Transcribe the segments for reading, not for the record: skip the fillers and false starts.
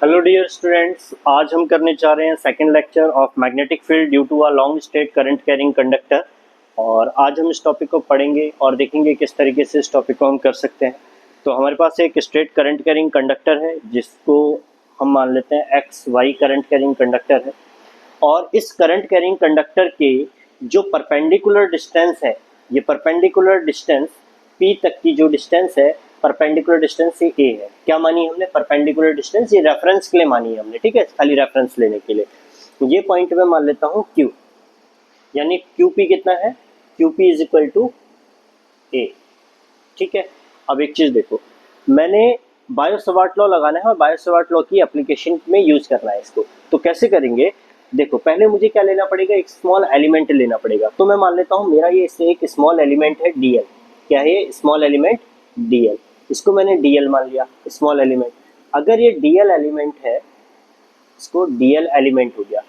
Hello dear students, आज हम करने जा रहे हैं second lecture of magnetic field due to a long straight current carrying conductor. और आज हम इस टॉपिक को पढ़ेंगे और देखेंगे किस तरीके से इस टॉपिक को हम कर सकते हैं। तो हमारे पास एक स्ट्रेट करंट कैरिंग कंडक्टर है जिसको हम मान लेते हैं X Y current carrying conductor है। और इस करंट कैरिंग कंडक्टर के जो परपेंडिकुलर डिस्टेंस है, ये परपेंडिकुलर डिस्टेंस पी तक की जो डिस्टेंस है, परपेंडिकुलर डिस्टेंस से ए है। क्या मानी हमने? परपेंडिकुलर डिस्टेंस, ये रेफरेंस के लिए मानी है हमने, ठीक है, खाली रेफरेंस लेने के लिए। ये पॉइंट में मान लेता हूँ क्यू, यानी क्यू पी कितना है? Q P is equal to A, ठीक है। अब एक चीज देखो, मैंने बायो सवार्ट लॉ लगाना है और बायो सवार्ट लॉ की एप्लीकेशन में यूज करना है इसको। तो कैसे करेंगे? देखो, पहले मुझे क्या लेना पड़ेगा? एक स्मॉल एलिमेंट लेना पड़ेगा। तो मैं मान लेता हूँ मेरा ये इससे एक स्मॉल एलिमेंट है डीएल। क्या है? Small element DL. इसको मैंने डीएल मान लिया, स्मॉल एलिमेंट। अगर ये डीएल एलिमेंट है, इसको डीएल एलिमेंट हो गया।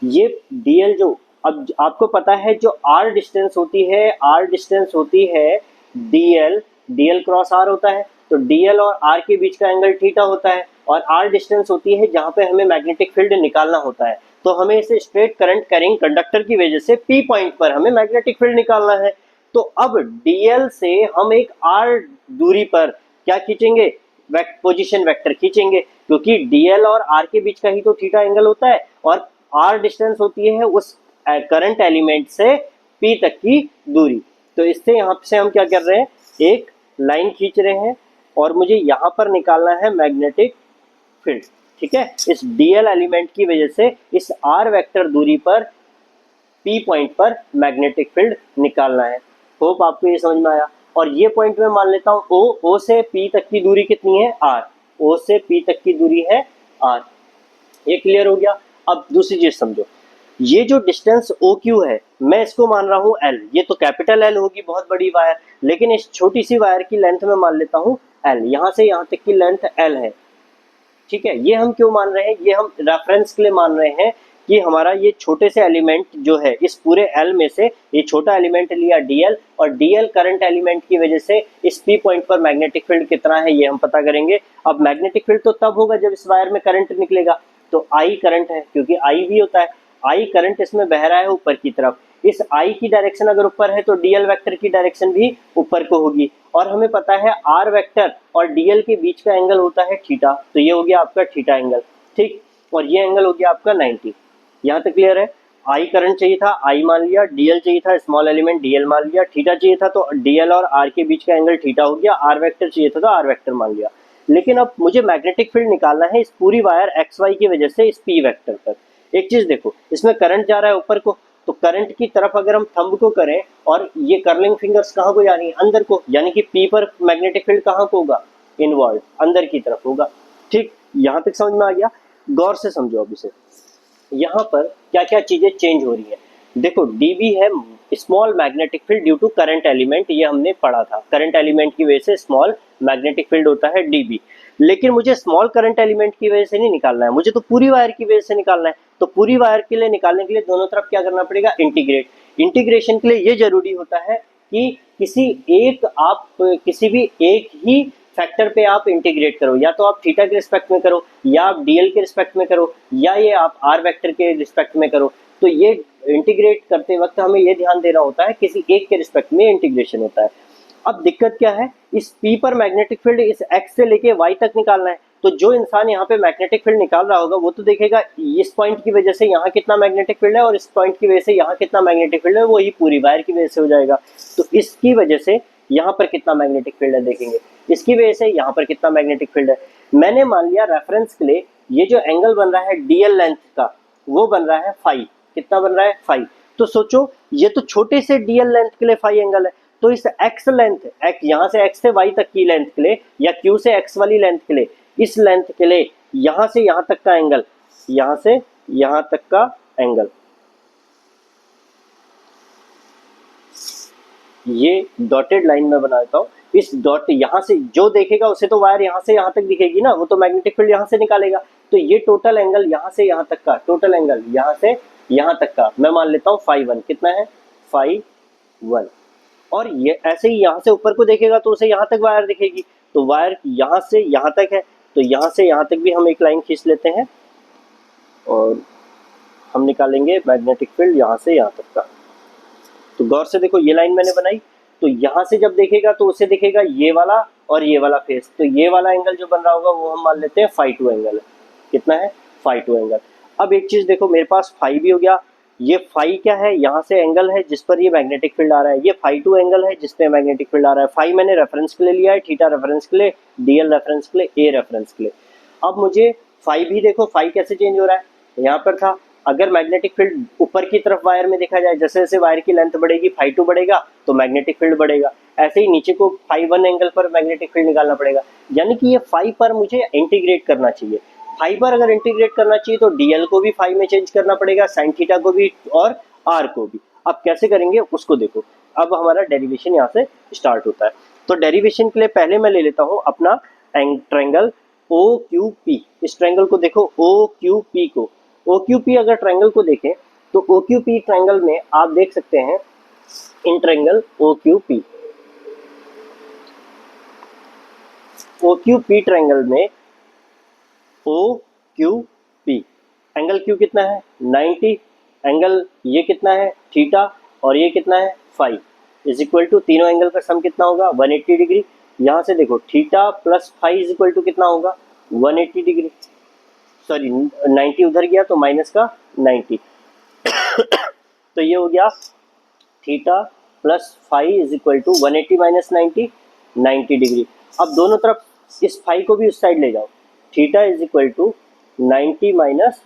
ये डीएल जो, अब आपको पता है जो आर डिस्टेंस होती है, आर डिस्टेंस होती है डीएल, डीएल क्रॉस आर होता है। तो डीएल और आर के बीच का एंगल थीटा होता है। और आर डिस्टेंस होती है जहां पे हमें मैग्नेटिक फील्ड निकालना होता है। तो हमें इसे स्ट्रेट करंट कैरिंग कंडक्टर की वजह से पी पॉइंट पर हमें मैग्नेटिक फील्ड निकालना है। तो अब डीएल से हम एक आर दूरी पर क्या खींचेंगे? पोजीशन वेक्टर खींचेंगे, क्योंकि डीएल और आर के बीच का ही तो थीटा एंगल होता है। और आर डिस्टेंस होती है उस करंट एलिमेंट से पी तक की दूरी। तो इससे यहाँ से हम क्या कर रहे हैं? एक लाइन खींच रहे हैं और मुझे यहाँ पर निकालना है मैग्नेटिक फील्ड, ठीक है। इस डीएल एलिमेंट की वजह से इस आर वेक्टर दूरी पर पी पॉइंट पर मैग्नेटिक फील्ड निकालना है। होप आपको ये समझ में आया। और ये पॉइंट में मान लेता हूँ ओ से पी तक की दूरी कितनी है? आर। ओ से पी तक की दूरी है आर। ये क्लियर हो गया। अब दूसरी चीज समझो, ये जो डिस्टेंस ओ क्यू है, मैं इसको मान रहा हूँ एल। ये तो कैपिटल एल होगी, बहुत बड़ी वायर, लेकिन इस छोटी सी वायर की लेंथ में मान लेता हूँ एल। यहाँ से यहाँ तक की लेंथ एल है, ठीक है। ये हम क्यों मान रहे हैं? ये हम रेफरेंस के लिए मान रहे हैं कि हमारा ये छोटे से एलिमेंट जो है, इस पूरे एल में से ये छोटा एलिमेंट लिया डीएल, और डीएल करंट एलिमेंट की वजह से इस पी पॉइंट पर मैग्नेटिक फील्ड कितना है ये हम पता करेंगे। अब मैग्नेटिक फील्ड तो तब होगा जब इस वायर में करंट निकलेगा। तो आई करंट है, क्योंकि आई भी होता है, आई करंट इसमें बह रहा है ऊपर की तरफ। इस आई की डायरेक्शन अगर ऊपर है तो डीएल वेक्टर की डायरेक्शन भी ऊपर को होगी। और हमें पता है आर वेक्टर और डीएल के बीच का एंगल होता है थीटा। तो ये हो गया आपका थीटा एंगल, ठीक। और ये एंगल हो गया आपका 90। यहाँ तक क्लियर है? आई करंट चाहिए था, आई मान लिया। डीएल चाहिए था, स्मॉल एलिमेंट डीएल मान लिया। थीटा चाहिए था तो डीएल और आर के बीच का एंगल थीटा हो गया। आर वेक्टर चाहिए था तो आर वेक्टर मान लिया। लेकिन अब मुझे मैग्नेटिक फील्ड निकालना है इस पूरी वायर एक्स वाई की वजह से इस पी वेक्टर पर। एक चीज देखो, इसमें करंट जा रहा है ऊपर को, तो करंट की तरफ अगर हम थंब को करें और ये कर्लिंग फिंगर्स कहाँ को जा रही है? अंदर को, यानी कि पी पर मैग्नेटिक फील्ड कहाँ को होगा? इनवर्ड, अंदर की तरफ होगा, ठीक। यहाँ तक समझ में आ गया? गौर से समझो अब इसे। यहाँ पर क्या क्या चीजें चेंज हो रही है, देखो। डीबी है small magnetic field due to current element, ये हमने पढ़ा था। करंट एलिमेंट की वजह से स्मॉल मैग्नेटिक फील्ड होता है डीबी। लेकिन मुझे स्मॉल करंट एलिमेंट की वजह से नहीं निकालना है, मुझे तो पूरी वायर की वजह से निकालना है। तो पूरी वायर के लिए निकालने के लिए दोनों तरफ क्या करना पड़ेगा? इंटीग्रेट। इंटीग्रेशन के लिए ये जरूरी होता है कि किसी भी एक ही फैक्टर पे आप इंटीग्रेट करो। या तो आप थीटा के रिस्पेक्ट में करो, या आप डीएल के रिस्पेक्ट में करो, या ये आप आर वेक्टर के रिस्पेक्ट में करो। तो ये इंटीग्रेट करते वक्त हमें ये ध्यान देना होता है किसी एक के रिस्पेक्ट में इंटीग्रेशन होता है। अब दिक्कत क्या है? इस पी पर मैग्नेटिक फील्ड इस एक्स से लेके वाई तक निकालना है। तो जो इंसान यहाँ पे मैग्नेटिक फील्ड निकाल रहा होगा वो तो देखेगा इस पॉइंट की वजह से यहाँ कितना मैग्नेटिक फील्ड है और इस पॉइंट की वजह से यहाँ कितना मैग्नेटिक फील्ड है, वो ही पूरी वायर की वजह से हो जाएगा। तो इसकी वजह से यहाँ पर कितना मैग्नेटिक फील्ड है देखेंगे, इसकी वजह से यहाँ पर कितना मैग्नेटिक फील्ड है। मैंने मान लिया रेफरेंस के लिए ये जो एंगल बन रहा है डीएल लेंथ का, वो बन रहा है फाई। कितना बन रहा है? फाई। तो सोचो, ये तो छोटे से डीएल लेंथ के लिए फाई एंगल है। तो इस एक्स लेंथ, यहाँ से एक्स से वाई तक की लेंथ के लिए, या क्यू से एक्स वाली लेंथ के लिए, इस लेंथ के लिए यहाँ से यहाँ तक का एंगल, यहाँ से यहाँ तक का एंगल, ये डॉटेड लाइन में बनाता हूँ। इस डॉट यहाँ से जो देखेगा उसे तो वायर यहाँ से यहाँ तक दिखेगी ना, वो तो मैग्नेटिक फील्ड यहाँ से निकालेगा। तो ये टोटल एंगल यहाँ से यहाँ तक का, टोटल एंगल यहाँ से यहाँ तक का मैं मान लेता हूँ फाई 1। कितना है? फाई 1। और ये ऐसे ही यहाँ से ऊपर को देखेगा तो उसे यहाँ तक वायर दिखेगी। तो वायर यहाँ से यहाँ तक है, तो यहाँ से यहाँ तक भी हम एक लाइन खींच लेते हैं और हम निकालेंगे मैग्नेटिक फील्ड यहाँ से यहाँ तक का। तो गौर से देखो, ये लाइन मैंने बनाई, तो यहाँ से जब देखेगा तो उसे दिखेगा ये वाला और ये वाला फेस। तो ये वाला एंगल जो बन रहा होगा वो हम मान लेते हैं φ2 एंगल है। कितना है? φ2 एंगल। अब एक चीज देखो, मेरे पास फाई भी हो गया, ये फाई क्या है? यहाँ से एंगल है जिस पर ये मैग्नेटिक फील्ड आ रहा है, ये φ2 एंगल है जिस पे मैग्नेटिक फील्ड आ रहा है। फाई मैंने रेफरेंस के लिए लिया है, थीटा रेफरेंस के लिए, डीएल रेफरेंस के लिए, ए रेफरेंस के लिए। अब मुझे फाई भी देखो, फाई कैसे चेंज हो रहा है, यहाँ पर था। अगर मैग्नेटिक फील्ड ऊपर की तरफ वायर में देखा जाए, जैसे जैसे वायर की लेंथ बढ़ेगी φ2 बढ़ेगा तो मैग्नेटिक फील्ड बढ़ेगा। ऐसे ही नीचे को φ1 एंगल पर मैग्नेटिक फील्ड निकालना पड़ेगा। यानी कि ये फाई पर मुझे इंटीग्रेट करना चाहिए। फाई पर अगर इंटीग्रेट करना चाहिए तो डीएल को भी फाई में चेंज करना पड़ेगा, साइन थीटा को भी और आर को भी। अब कैसे करेंगे उसको देखो। अब हमारा डेरिवेशन यहाँ से स्टार्ट होता है। तो डेरिवेशन के लिए पहले मैं ले लेता हूँ अपना ट्रायंगल ओ क्यू पी। इस ट्रायंगल को देखो, ओ क्यू पी को, ओ क्यू पी अगर ट्रायंगल को देखें तो ओ क्यू पी ट्रायंगल में आप देख सकते हैं in triangle O Q P, O Q P triangle में O Q P angle Q कितना है? 90। एंगल ये कितना है? थीटा। और ये कितना है? फाई। इज इक्वल टू तीनों एंगल का सम कितना होगा? 180 डिग्री। यहाँ से देखो, theta plus phi is equal to कितना होगा? 180 डिग्री। सॉरी 90 उधर गया तो माइनस का 90। तो ये हो गया theta plus phi is equal to 180 minus 90, 90 degree. अब दोनों तरफ इस फाई को भी उस साइड ले जाओ। Theta is equal to 90 minus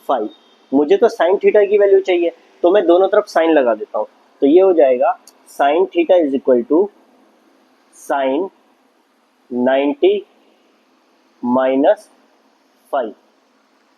phi. मुझे तो साइन थीटा की वैल्यू चाहिए, तो मैं दोनों तरफ साइन लगा देता हूँ। तो ये हो जाएगा sine theta is equal to sine 90 minus phi.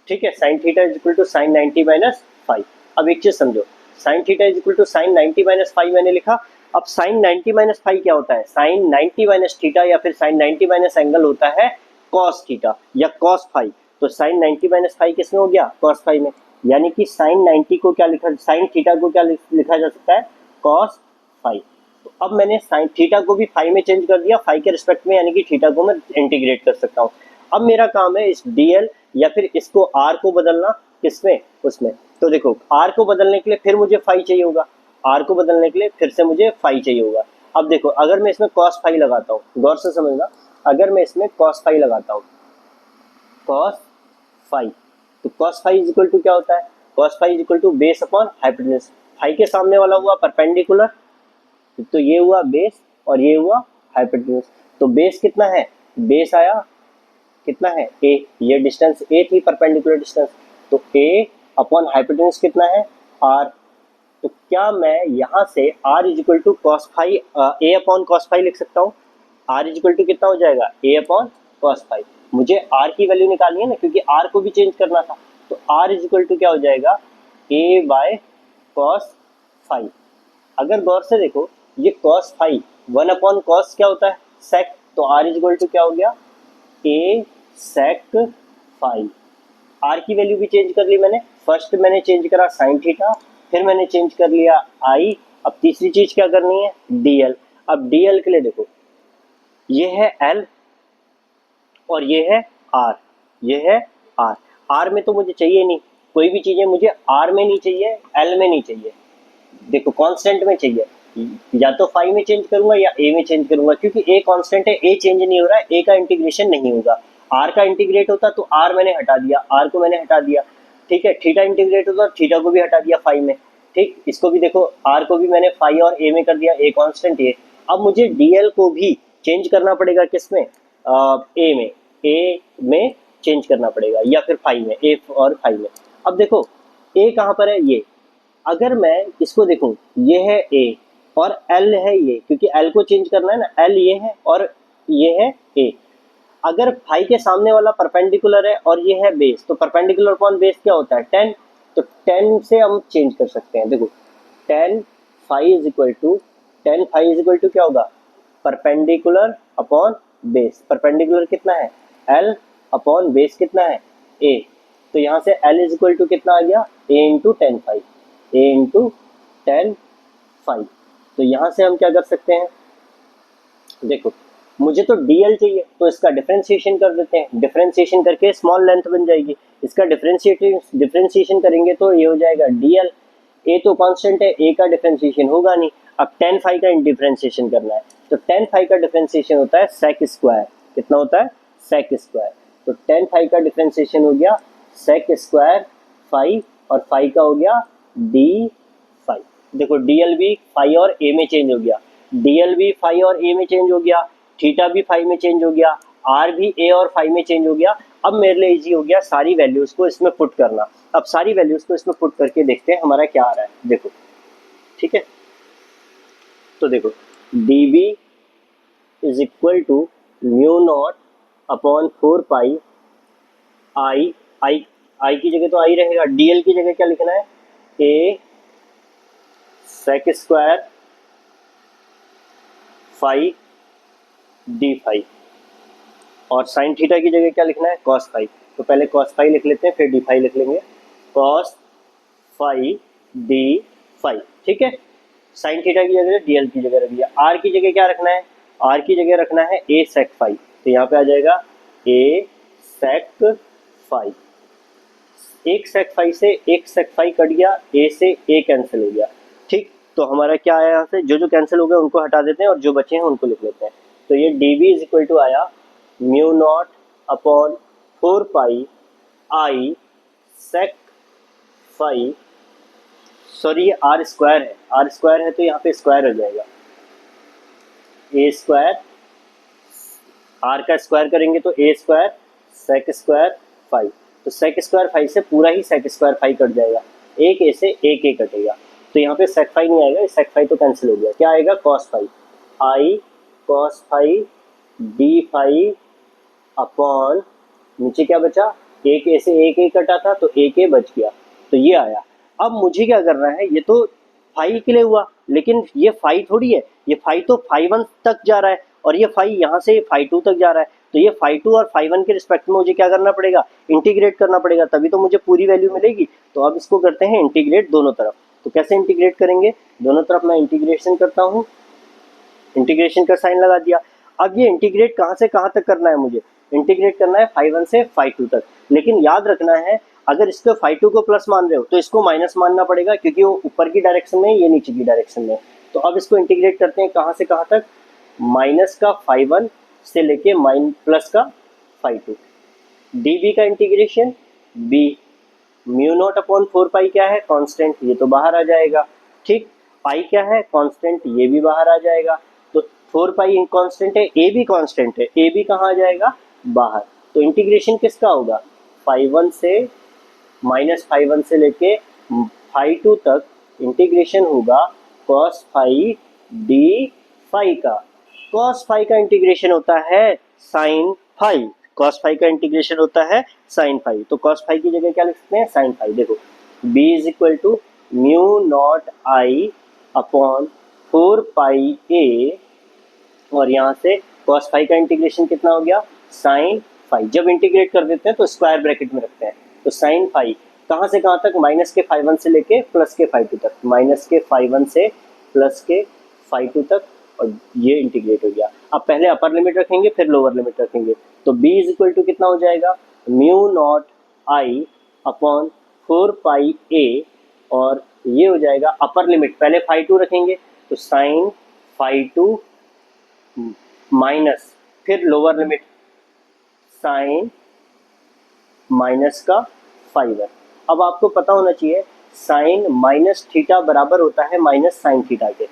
ठीक है, sine theta is equal to sine 90 minus phi. अब एक चीज समझो, sine theta is equal to sine 90 minus phi मैंने लिखा। अब साइन 90 माइनस फाई क्या होता है? साइन 90 माइनस थीटा या फिर साइन 90 माइनस एंगल होता है कॉस थीटा या कॉस फाई। तो साइन 90 माइनस फाई किसमें हो गया? कॉस फाई में। यानी कि साइन 90 को क्या लिखा, साइन थीटा को क्या लिखा जा सकता है? Cos phi. तो अब मैंने साइन थीटा को भी फाई में चेंज कर दिया, फाई के रिस्पेक्ट में, यानी कि थीटा को मैं इंटीग्रेट कर सकता हूँ। अब मेरा काम है इस डीएल या फिर इसको आर को बदलना, किसमें? उसमें। तो देखो, आर को बदलने के लिए फिर मुझे फाई चाहिए होगा, आर को बदलने के लिए फिर से मुझे फाई चाहिए होगा। अब देखो, अगर मैं इसमें कॉस फाई लगाता हूँ, गौर से समझना, अगर मैं इसमें कॉस फाई लगाता हूँ, कॉस फाई, तो cos phi is equal to क्या होता है? Cos phi is equal to base upon hypotenuse. Phi के सामने वाला हुआ परपेंडिकुलर, तो ये हुआ बेस और ये हुआ हाइपोटेन्यूज। तो बेस कितना है? बेस आया कितना है? a। ये डिस्टेंस a थी, परपेंडिकुलर डिस्टेंस, तो a अपॉन हाइपोटेन्यूज कितना है? r। तो क्या मैं यहाँ से r is equal to cos phi, a upon cos phi लिख सकता हूँ? r इज इक्वल टू कितना हो जाएगा? a upon cos phi. मुझे r की वैल्यू निकालनी है ना, क्योंकि r को भी चेंज करना था। तो r इज इक्वल टू क्या हो जाएगा? a by cos phi. अगर गौर से देखो, ये कॉस फाई 1 अपॉन कॉस क्या होता है? सेक। तो r इज इक्वल टू क्या हो गया? a sec phi. r की वैल्यू भी चेंज कर ली मैंने। फर्स्ट मैंने चेंज करा साइन थीटा, फिर मैंने चेंज कर लिया i। अब तीसरी चीज क्या करनी है? dl। अब dl के लिए देखो, ये है l और ये है r, ये है r। r में तो मुझे चाहिए नहीं, कोई भी चीजें मुझे r में नहीं चाहिए, l में नहीं चाहिए। देखो, कांस्टेंट में चाहिए, या तो फाई में चेंज करूंगा या a में चेंज करूंगा, क्योंकि a कांस्टेंट है, a चेंज नहीं हो रहा है, a का इंटीग्रेशन नहीं होगा। r का इंटीग्रेट होता तो r मैंने हटा दिया, r को मैंने हटा दिया। ठीक है, थीटा इंटीग्रेट होता, थीटा को भी हटा दिया फाई में। ठीक, इसको भी देखो, r को भी मैंने फाई और a में कर दिया, a कांस्टेंट है। अब मुझे dl को भी चेंज करना पड़ेगा, किसमें? a में, a में चेंज करना पड़ेगा, या फिर फाई में, a और फाई में। अब देखो, a कहाँ पर है? ये। अगर मैं इसको देखूं, ये है a और l है ये, क्योंकि l को चेंज करना है ना, l ये है और ये है a। अगर फाई के सामने वाला परपेंडिकुलर है और ये है बेस, तो परपेंडिकुलर अपॉन बेस क्या होता है? 10। तो 10 से हम चेंज कर सकते हैं। देखो, 10 phi is equal to, 10 phi is equal to क्या होगा? Perpendicular upon base. परपेंडिकुलर कितना है? l अपॉन बेस कितना है? a। तो यहाँ से l इज इक्वल टू कितना आ गया? a into 10 phi, a into 10 phi. तो यहाँ से हम क्या कर सकते हैं? देखो, मुझे तो dl चाहिए, तो इसका डिफरेंशिएशन कर देते हैं, डिफरेंशिएशन करके स्मॉल लेंथ बन जाएगी, इसका डिफरेंशिएशन करेंगे तो ये हो जाएगा dl। a तो कांस्टेंट है, a का डिफरेंशिएशन होगा नहीं। अब tan फाई का डिफरेंशिएशन करना है, तो tan फाई का डिफरेंशिएशन होता है sec स्क्वायर। कितना होता है? sec square. तो tan फाई का डिफरेंशिएशन हो गया sec स्क्वायर फाई, और फाई का हो गया d फाई। देखो dl भी फाई और a में चेंज हो गया, dl भी फाई और a में चेंज हो गया, थीटा भी फाई में चेंज हो गया, r भी a और फाई में चेंज हो गया। अब मेरे लिए इजी हो गया सारी वैल्यूज को इसमें पुट करना। अब सारी वैल्यूज को इसमें पुट करके देखते हैं हमारा क्या आ रहा है। देखो, ठीक है, तो देखो dB is equal to mu naught upon 4 pi I की जगह तो आई रहेगा, dl की जगह क्या लिखना है? a sec square phi D phi, और साइन थीटा की जगह क्या लिखना है? Cos phi. तो पहले कॉस फाई लिख लेते हैं, फिर डी फाई लिख लेंगे। कॉस फाई डी फाई, ठीक है। साइन थीटा की जगह डीएल की जगह रख दिया। आर की जगह क्या रखना है? आर की जगह रखना है ए सेक फाई, तो यहाँ पे आ जाएगा ए सेक फाई। एक सेक फाई से एक सेक फाई कट गया, ए से ए कैंसिल हो गया, ठीक। तो हमारा क्या आया यहाँ से? जो जो कैंसिल हो गया उनको हटा देते हैं और जो बचे हैं उनको लिख लेते हैं। तो ये dB इज इक्वल टू आया म्यू नॉट अपॉन 4 पाई आई सेक फाई, सॉरी ये आर स्क्वायर है, आर स्क्वायर है तो यहाँ पे स्क्वायर हो जाएगा, ए स्क्वायर, आर का स्क्वायर करेंगे तो ए स्क्वायर सेक स्क्वायर फाई। तो सेक स्क्वायर फाई से पूरा ही सेक स्क्वायर फाई कट जाएगा, एक ए से एक ए कटेगा, तो यहाँ पे सेक फाई नहीं आएगा, सेक फाई तो कैंसिल हो गया। क्या आएगा? Cos phi, I cos phi D phi upon नीचे क्या बचा? एक ए से एक ए कटा था तो एक ए बच गया, तो ये आया। अब मुझे क्या करना है? ये तो फाई के लिए हुआ, लेकिन ये फाई थोड़ी है, ये फाई तो फाई 1 तक जा रहा है और ये फाई यहाँ से फाई 2 तक जा रहा है, तो ये फाई 2 और फाई 1 के रिस्पेक्ट में मुझे क्या करना पड़ेगा? इंटीग्रेट करना पड़ेगा, तभी तो मुझे पूरी वैल्यू मिलेगी। तो अब इसको करते हैं इंटीग्रेट दोनों तरफ। तो कैसे इंटीग्रेट करेंगे? दोनों तरफ मैं इंटीग्रेशन करता हूँ, इंटीग्रेशन का साइन लगा दिया। अब ये इंटीग्रेट कहाँ से कहाँ तक करना है? मुझे इंटीग्रेट करना है फाई 1 से फाई 2 तक, लेकिन याद रखना है अगर इसको फाई 2 को प्लस मान रहे हो तो इसको माइनस मानना पड़ेगा, क्योंकि वो ऊपर की डायरेक्शन में, ये नीचे की डायरेक्शन में। तो अब इसको इंटीग्रेट करते हैं कहाँ से कहाँ तक? माइनस का फाई 1 से लेके प्लस का फाई 2। dB का integration b, mu naught upon 4 पाई क्या है? कांस्टेंट, ये तो बाहर आ जाएगा, ठीक। पाई क्या है? कांस्टेंट, ये भी बाहर आ जाएगा। तो 4 पाई कांस्टेंट है, ए भी कांस्टेंट है, ए भी कहाँ आ जाएगा? बाहर। तो इंटीग्रेशन किसका होगा? फाई 1 से माइनस फाई 1 से लेके फाई 2 तक इंटीग्रेशन होगा कॉस फाई डी फाई का। कॉस फाई का इंटीग्रेशन होता है साइन फाई, कॉस फाई का इंटीग्रेशन होता है साइन फाई। तो कॉस फाई की जगह क्या लिख सकते हैं? Sine phi. देखो b is equal to mu naught I upon 4 pi A, और यहाँ से कॉस फाई का इंटीग्रेशन कितना हो गया? Sine phi. जब इंटीग्रेट कर देते हैं तो स्क्वायर ब्रैकेट में रखते हैं, तो साइन फाई कहाँ से कहाँ तक? माइनस के फाई 1 से लेके प्लस के फाई 2 तक, माइनस के फाई 1 से प्लस के फाई 2 तक, और ये इंटीग्रेट हो गया। अब पहले अपर लिमिट रखेंगे फिर लोअर लिमिट रखेंगे, तो b इज इक्वल टू कितना हो जाएगा? Mu naught I upon 4 pi A, और ये हो जाएगा अपर लिमिट, पहले फाई 2 रखेंगे तो साइन फाई 2 माइनस, फिर लोअर लिमिट साइन माइनस का फाई 1। अब आपको पता होना चाहिए साइन माइनस थीटा बराबर होता है माइनस साइन थीटा के,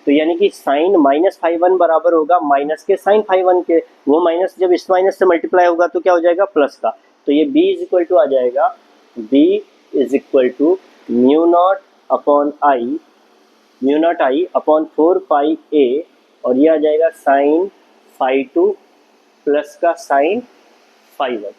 तो यानी कि साइन माइनस फाई 1 बराबर होगा माइनस के साइन फाई 1 के, वो माइनस जब इस माइनस से मल्टीप्लाई होगा तो क्या हो जाएगा? प्लस का। तो ये b इज इक्वल टू आ जाएगा, b is equal to mu naught upon I, mu naught I upon 4 pi A, और ये आ जाएगा साइन फाई 2 प्लस का साइन फाई 1।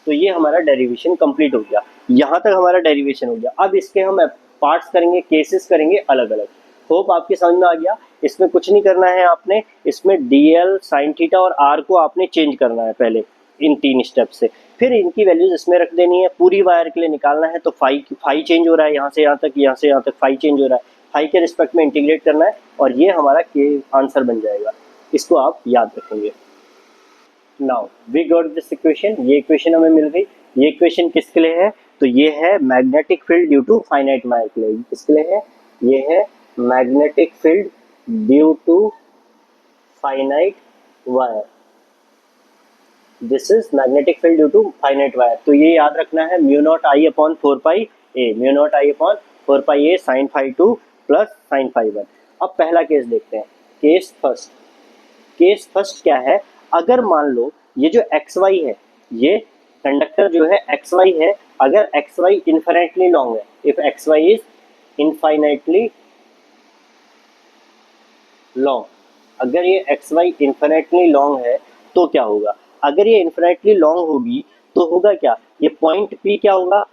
तो ये हमारा डेरिवेशन कंप्लीट हो गया, यहाँ तक हमारा डेरिवेशन हो गया। अब इसके हम पार्ट्स करेंगे, केसेस करेंगे अलग अलग। होप आपके समझ में आ गया। इसमें कुछ नहीं करना है आपने, इसमें dl साइन थीटा और r को आपने चेंज करना है पहले इन 3 स्टेप से, फिर इनकी वैल्यूज इसमें रख देनी है। पूरी वायर के लिए निकालना है तो फाई चेंज हो रहा है, यहाँ से यहाँ तक, यहाँ से यहाँ तक फाई चेंज हो रहा है, फाई के रिस्पेक्ट में इंटीग्रेट करना है, और ये हमारा के आंसर बन जाएगा। इसको आप याद रखेंगे। Now we got this equation, ये इक्वेशन हमें मिल गई। ये इक्वेशन किसके लिए है? तो ये है magnetic field due to finite wire के लिए। किसके लिए है? ये है magnetic field due to finite wire. This is magnetic field due to finite wire. तो ये याद रखना है mu naught I upon 4 pi A, mu naught I upon 4 pi A sine phi 2 plus sine phi 1। अब पहला case देखते हैं, case first. Case first क्या है? अगर मान लो ये जो एक्स वाई है, ये कंडक्टर जो है एक्स वाई है, अगर एक्स वाई इन्फिनेटली लॉन्ग है, if X Y is infinitely long, अगर ये एक्स वाई इन्फिनेटली लॉन्ग है तो क्या होगा? अगर ये इन्फिनेटली लॉन्ग होगी तो होगा क्या? ये पॉइंट पी क्या होगा?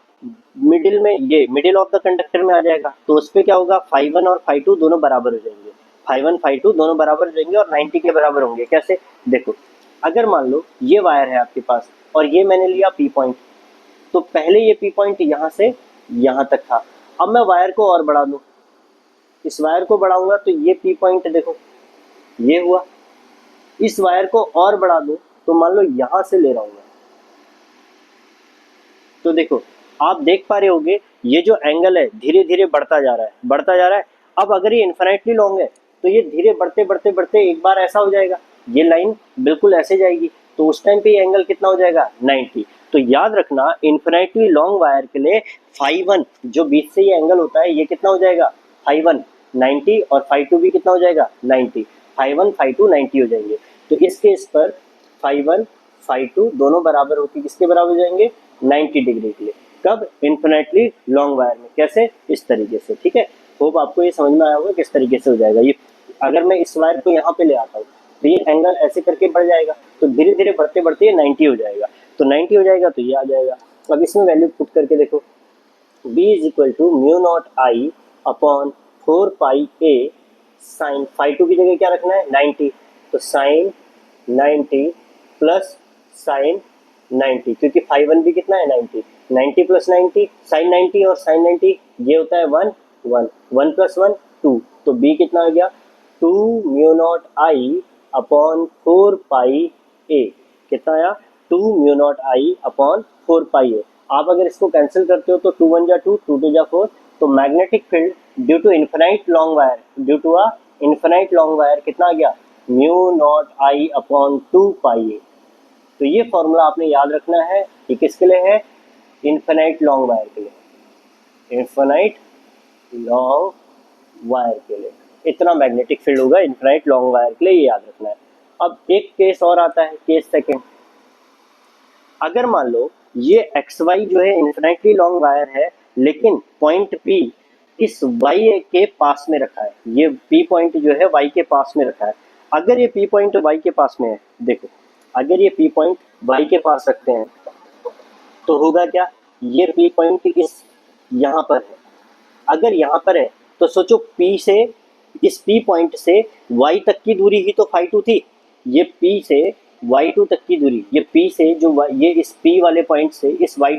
मिडिल में, ये मिडिल ऑफ द कंडक्टर में आ जाएगा। तो उस पर क्या होगा? फाई 1 और फाई 2 दोनों बराबर हो जाएंगे। फाई 1 फाई 2 दोनों बराबर हो जाएंगे और 90 के बराबर होंगे। कैसे? देखो, अगर मान लो ये वायर है आपके पास और ये मैंने लिया पी पॉइंट, तो पहले ये पी पॉइंट यहाँ से यहाँ तक था। अब मैं वायर को और बढ़ा दूँ, इस वायर को बढ़ाऊंगा तो ये पी पॉइंट देखो ये हुआ। इस वायर को और बढ़ा दूं तो मान लो यहां से ले रहा हूं मैं, तो देखो आप देख पा रहे होगे ये जो एंगल है धीरे धीरे बढ़ता जा रहा है, बढ़ता जा रहा है। अब अगर ये इन्फिनेटली लॉन्ग है तो ये धीरे बढ़ते बढ़ते बढ़ते एक बार ऐसा हो जाएगा, ये लाइन बिल्कुल ऐसे जाएगी, तो उस टाइम पे ये एंगल कितना हो जाएगा? 90। तो याद रखना इन्फिनेटली लॉन्ग वायर के लिए फाई 1 जो बीच से ये एंगल होता है ये कितना हो जाएगा? फाई 1 90 और फाई 2 भी कितना हो जाएगा? 90। फाई 1 फाई 2 90 हो जाएंगे। तो इस केस पर फाई 1 फाई 2 दोनों बराबर होकर किसके बराबर हो जाएंगे? 90 डिग्री के लिए। कब? इन्फिनेटली लॉन्ग वायर में। कैसे? इस तरीके से। ठीक है, होप आपको ये समझ में आया होगा किस तरीके से हो जाएगा ये। अगर मैं इस वायर को यहाँ पे ले आता हूँ तो ये एंगल ऐसे करके बढ़ जाएगा, तो धीरे धीरे बढ़ते बढ़ते ये 90 हो जाएगा। तो 90 हो जाएगा तो ये आ जाएगा। अब इसमें वैल्यू पुट करके देखो, b is equal to mu naught I upon 4 pi A sine phi 2 की जगह क्या रखना है? 90। तो साइन 90 प्लस साइन 90, क्योंकि फाई 1 भी कितना है? 90। 90 प्लस 90 साइन 90 और साइन 90 ये होता है 1 1, 1 प्लस 1 2। तो b कितना आ गया? 2 mu naught I upon 4 pi ए। कितना आया? 2 mu naught I upon 4 pi ए। आप अगर इसको कैंसिल करते हो तो 2 1 जा 2, 2 2 जा 4। तो magnetic field due to infinite long wire, due to a infinite long wire कितना आ गया? Mu naught I upon 2 pi A. तो ये फॉर्मूला आपने याद रखना है। ये किसके लिए है? इन्फिनाइट लॉन्ग वायर के लिए, इन्फिनाइट लॉन्ग वायर के लिए इतना मैग्नेटिक फील्ड होगा इन्फिनाइट लॉन्ग वायर के लिए, ये याद रखना है। अब एक केस और आता है, केस सेकंड। अगर मान लो ये एक्स वाई जो है इन्फिनेटली लॉन्ग वायर है, लेकिन पॉइंट पी इस वाई के पास में रखा है, ये पी पॉइंट जो है वाई के पास में रखा है। अगर ये पी पॉइंट वाई के पास में है, देखो अगर ये पी पॉइंट वाई के पास रखते हैं तो होगा क्या? ये पी पॉइंट इस यहाँ पर है, अगर यहाँ पर है तो सोचो P से, इस P पॉइंट से Y तक की दूरी ही तो फाई 2 थी। ये P से Y2 तक की दूरी, ये P से जो ये इस P वाले पॉइंट से इस Y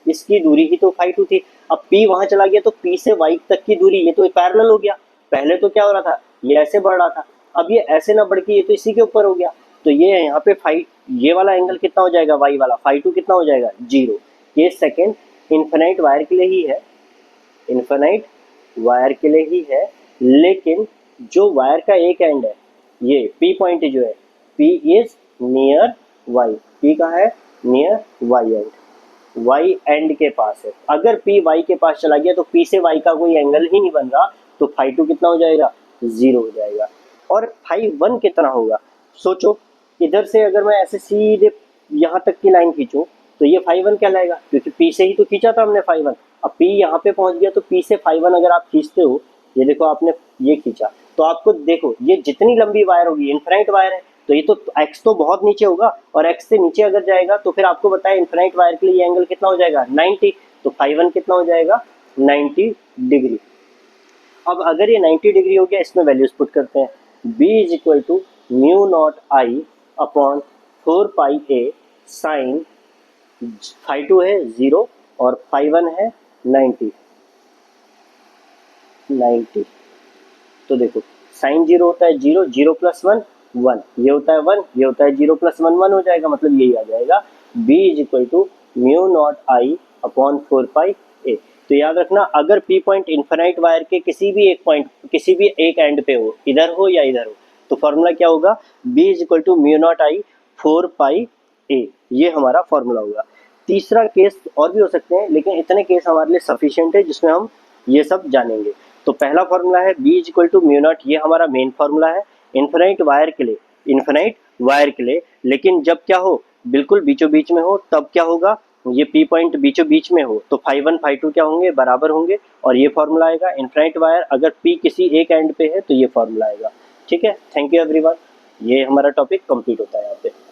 इसकी दूरी ही तो फाई 2 थी। अब P वहां चला गया तो P से Y तक की दूरी ये तो पैरेलल हो गया। पहले तो क्या हो रहा था? ये ऐसे बढ़ रहा था, अब ये ऐसे ना बढ़ के ये तो इसी के ऊपर हो गया। तो ये यहाँ पे फाई, ये वाला एंगल कितना हो जाएगा? Y वाला फाई 2 कितना हो जाएगा? 0। ये सेकेंड इन्फिनाइट वायर के लिए ही है, इन्फिनाइट वायर के लिए ही है, लेकिन जो वायर का एक एंड है, ये P पॉइंट जो है, P is near Y। P कहाँ है? Near Y and, Y and के पास है। अगर P Y के पास चला गया तो P से Y का कोई एंगल ही नहीं बन रहा, तो फाई 2 कितना हो जाएगा? 0 हो जाएगा। और फाई 1 कितना होगा? सोचो, इधर से अगर मैं ऐसे सीधे यहाँ तक की लाइन खींचूं तो ये फाई 1 कहलाएगा, क्योंकि P से ही तो खींचा था हमने फाई 1। अब P यहाँ पे पहुंच गया तो P से फाई 1 अगर आप खींचते हो, ये देखो आपने ये खींचा, तो आपको देखो ये जितनी लंबी वायर होगी, इन्फिनाइट वायर है तो ये तो x तो बहुत नीचे होगा, और x से नीचे अगर जाएगा तो फिर आपको बताया इन्फिनाइट वायर के लिए ये एंगल कितना हो जाएगा? 90। तो फाई 1 कितना हो जाएगा? 90 डिग्री। अब अगर ये 90 डिग्री हो गया, इसमें वैल्यूज पुट करते हैं। b is equal to mu naught I upon 4 pi A sine phi 2 है 0 और फाई 1 है 90। तो देखो साइन 0 होता है 0, 0 प्लस 1 1, ये होता है 1, ये होता है 0 प्लस 1 1 हो जाएगा, मतलब यही आ जाएगा b is equal to mu naught I upon 4 pi A. तो याद रखना, अगर p पॉइंट इन्फिनाइट वायर के किसी भी एक पॉइंट, किसी भी एक एंड पे हो, इधर हो या इधर हो, तो फॉर्मूला क्या होगा, b is equal to mu naught I 4 pi A, ये हमारा फॉर्मूला होगा। तीसरा केस और भी हो सकते हैं, लेकिन इतने केस हमारे लिए सफिशिएंट है जिसमें हम ये सब जानेंगे। तो पहला फॉर्मूला है b is equal to mu naught, ये हमारा मेन फॉर्मूला है इन्फिनाइट वायर के लिए, इन्फिनाइट वायर के लिए। लेकिन जब क्या हो, बिल्कुल बीचों बीच में हो, तब क्या होगा, ये पी पॉइंट बीचों बीच में हो तो फाई 1 फाई 2 क्या होंगे, बराबर होंगे, और ये फॉर्मूला आएगा। इन्फिनाइट वायर अगर पी किसी एक एंड पे है तो ये फॉर्मूला आएगा। ठीक है, थैंक यू एवरीवन, ये हमारा टॉपिक कंप्लीट होता है यहाँ पे।